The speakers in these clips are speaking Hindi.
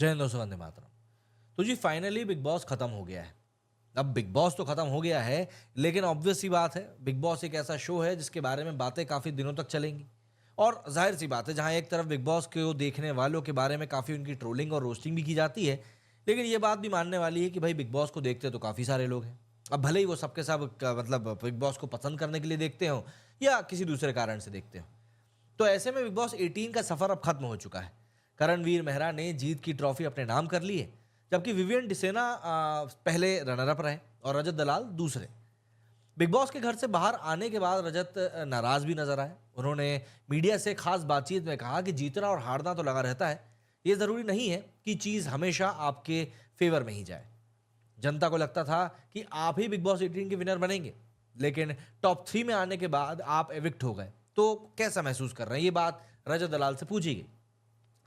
जय हिंद दोस्तों, वंदे मातरम। तो जी फाइनली बिग बॉस खत्म हो गया है। अब बिग बॉस तो खत्म हो गया है, लेकिन ऑब्वियस सी बात है, बिग बॉस एक ऐसा शो है जिसके बारे में बातें काफ़ी दिनों तक चलेंगी। और जाहिर सी बात है, जहाँ एक तरफ बिग बॉस को देखने वालों के बारे में काफ़ी उनकी ट्रोलिंग और रोस्टिंग भी की जाती है, लेकिन ये बात भी मानने वाली है कि भाई बिग बॉस को देखते तो काफ़ी सारे लोग हैं। अब भले ही वो सबके सब मतलब बिग बॉस को पसंद करने के लिए देखते हो या किसी दूसरे कारण से देखते हो। तो ऐसे में बिग बॉस 18 का सफर अब खत्म हो चुका है। करणवीर मेहरा ने जीत की ट्रॉफी अपने नाम कर ली है, जबकि विवियन डिसेना पहले रनर अप रहे और रजत दलाल दूसरे। बिग बॉस के घर से बाहर आने के बाद रजत नाराज भी नजर आए। उन्होंने मीडिया से खास बातचीत में कहा कि जीतना और हारना तो लगा रहता है, ये जरूरी नहीं है कि चीज हमेशा आपके फेवर में ही जाए। जनता को लगता था कि आप ही बिग बॉस 18 के विनर बनेंगे, लेकिन टॉप 3 में आने के बाद आप एविक्ट हो गए, तो कैसा महसूस कर रहे हैं? ये बात रजत दलाल से पूछी गई।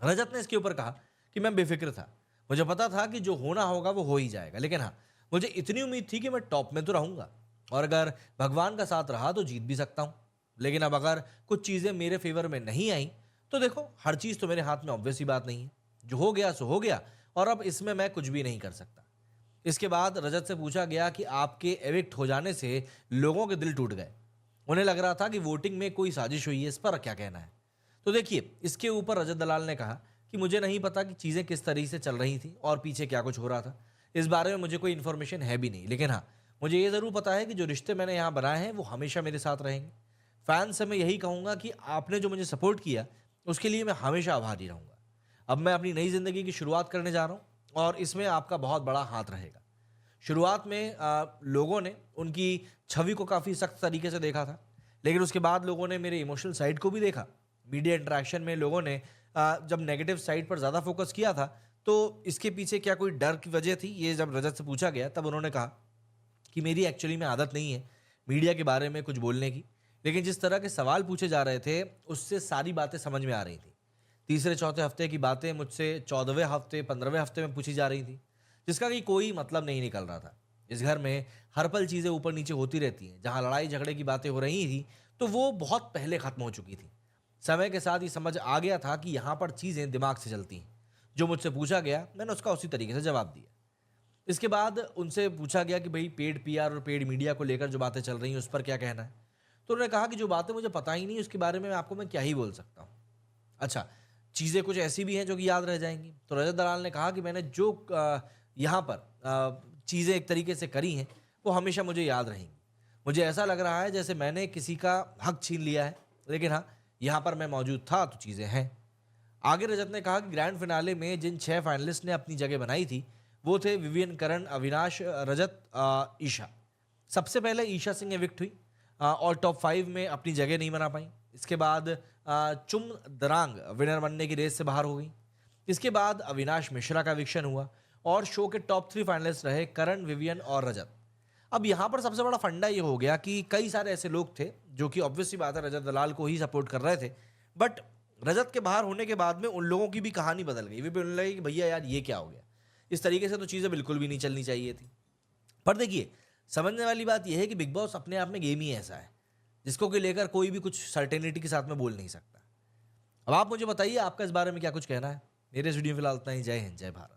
रजत ने इसके ऊपर कहा कि मैं बेफिक्र था, मुझे पता था कि जो होना होगा वो हो ही जाएगा, लेकिन हाँ, मुझे इतनी उम्मीद थी कि मैं टॉप में तो रहूंगा और अगर भगवान का साथ रहा तो जीत भी सकता हूं। लेकिन अब अगर कुछ चीजें मेरे फेवर में नहीं आई तो देखो, हर चीज तो मेरे हाथ में ऑब्वियस ही बात नहीं है। जो हो गया सो हो गया, और अब इसमें मैं कुछ भी नहीं कर सकता। इसके बाद रजत से पूछा गया कि आपके एविक्ट हो जाने से लोगों के दिल टूट गए, उन्हें लग रहा था कि वोटिंग में कोई साजिश हुई है, इस पर क्या कहना है? तो देखिए, इसके ऊपर रजत दलाल ने कहा कि मुझे नहीं पता कि चीज़ें किस तरीके से चल रही थी और पीछे क्या कुछ हो रहा था। इस बारे में मुझे कोई इन्फॉर्मेशन है भी नहीं, लेकिन हाँ, मुझे ये ज़रूर पता है कि जो रिश्ते मैंने यहाँ बनाए हैं वो हमेशा मेरे साथ रहेंगे। फैंस से मैं यही कहूँगा कि आपने जो मुझे सपोर्ट किया, उसके लिए मैं हमेशा आभारी रहूँगा। अब मैं अपनी नई ज़िंदगी की शुरुआत करने जा रहा हूँ और इसमें आपका बहुत बड़ा हाथ रहेगा। शुरुआत में लोगों ने उनकी छवि को काफ़ी सख्त तरीके से देखा था, लेकिन उसके बाद लोगों ने मेरे इमोशनल साइड को भी देखा। मीडिया इंटरेक्शन में लोगों ने जब नेगेटिव साइड पर ज़्यादा फोकस किया था, तो इसके पीछे क्या कोई डर की वजह थी? ये जब रजत से पूछा गया, तब उन्होंने कहा कि मेरी एक्चुअली में आदत नहीं है मीडिया के बारे में कुछ बोलने की, लेकिन जिस तरह के सवाल पूछे जा रहे थे, उससे सारी बातें समझ में आ रही थी। तीसरे चौथे हफ्ते की बातें मुझसे 14वें हफ्ते 15वें हफ्ते में पूछी जा रही थी, जिसका कि कोई मतलब नहीं निकल रहा था। इस घर में हर पल चीज़ें ऊपर नीचे होती रहती हैं। जहाँ लड़ाई झगड़े की बातें हो रही थी, तो वो बहुत पहले खत्म हो चुकी थी। समय के साथ ये समझ आ गया था कि यहाँ पर चीज़ें दिमाग से चलती हैं। जो मुझसे पूछा गया, मैंने उसका उसी तरीके से जवाब दिया। इसके बाद उनसे पूछा गया कि भाई पेड पीआर और पेड मीडिया को लेकर जो बातें चल रही हैं, उस पर क्या कहना है? तो उन्होंने कहा कि जो बातें मुझे पता ही नहीं, उसके बारे में आपको मैं क्या ही बोल सकता हूँ। अच्छा, चीज़ें कुछ ऐसी भी हैं जो कि याद रह जाएँगी। तो रजत दलाल ने कहा कि मैंने जो यहाँ पर चीज़ें एक तरीके से करी हैं, वो हमेशा मुझे याद रहेंगी। मुझे ऐसा लग रहा है जैसे मैंने किसी का हक छीन लिया है, लेकिन हाँ, यहाँ पर मैं मौजूद था तो चीज़ें हैं। आगे रजत ने कहा कि ग्रैंड फिनाले में जिन 6 फाइनलिस्ट ने अपनी जगह बनाई थी, वो थे विवियन, करण, अविनाश, रजत, ईशा। सबसे पहले ईशा सिंह एविक्ट हुई और टॉप 5 में अपनी जगह नहीं बना पाई। इसके बाद चुम दरांग विनर बनने की रेस से बाहर हो गई। इसके बाद अविनाश मिश्रा का एविक्शन हुआ और शो के टॉप 3 फाइनलिस्ट रहे करण, विवियन और रजत। अब यहाँ पर सबसे बड़ा फंडा ये हो गया कि कई सारे ऐसे लोग थे जो कि ऑब्वियस सी बात है रजत दलाल को ही सपोर्ट कर रहे थे, बट रजत के बाहर होने के बाद में उन लोगों की भी कहानी बदल गई। वे बोलने लगे कि भैया यार ये क्या हो गया, इस तरीके से तो चीज़ें बिल्कुल भी नहीं चलनी चाहिए थी। पर देखिए, समझने वाली बात यह है कि बिग बॉस अपने आप में गेम ही ऐसा है जिसको कि लेकर कोई भी कुछ सर्टेनिटी के साथ में बोल नहीं सकता। अब आप मुझे बताइए, आपका इस बारे में क्या कुछ कहना है? मेरे इस वीडियो में फिलहाल इतना ही। जय हिंद, जय भारत।